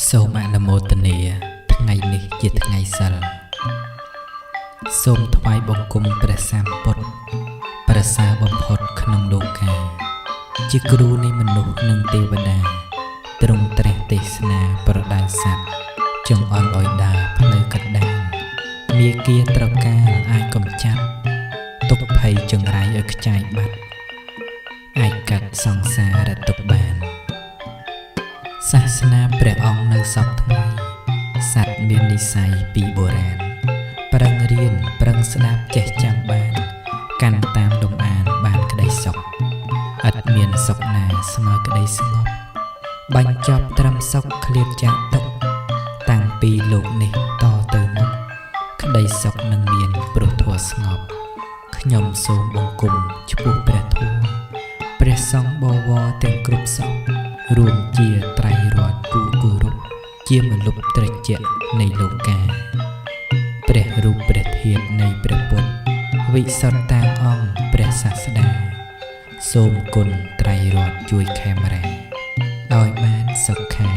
សូមអនុមោទនាថ្ងៃនេះជាថ្ងៃសិលសូមថ្វាយបង្គំព្រះសម្ពុទ្ធប្រសើរបំផុតក្នុងលោកាជាគ្រូនៃមនុស្សនិងទេវតាទ្រង់ត្រាស់ទេសនាប្រដៅសត្វចង្អុលឲ្យដើរផ្លូវកណ្ដាលមាគាត្រកាលអាចកំចាត់ទុកភ័យចង្រៃឲ្យខ្ចាយបាត់អាចកាត់សង្សារទុកបានសាសនាព្រះអង្គនៅសពថ្ងៃសត្វមាននិស្ស័យពីបុរាណប្រឹងរៀនប្រឹងស្ដាប់ចេះចាំបានកាន់តាមលំអានបានក្តីសុខឥតមានសុខណាស្មើក្តីស្ងប់បញ្ចប់ត្រឹមសុខឃ្លាតចាកទុក្ខតាំងពីលោកនេះតទៅមុខក្តីសុខនឹងមានព្រោះធម៌ស្ងប់ខ្ញុំសូមបង្គំឆ្ពោះព្រះធម៌ព្រះសង្ឃបវរទាំងគ្រប់សពរួមជាត្រៃរតន៍គូគោរពជាមលុបត្រជាក់នៃលោកាព្រះរូបព្រះធាតុនៃព្រះពុទ្ធវិសុទ្ធតាអង្គព្រះសាស្តាសូមគុណត្រៃរតន៍ជួយខេមរាឲ្យបានសុខា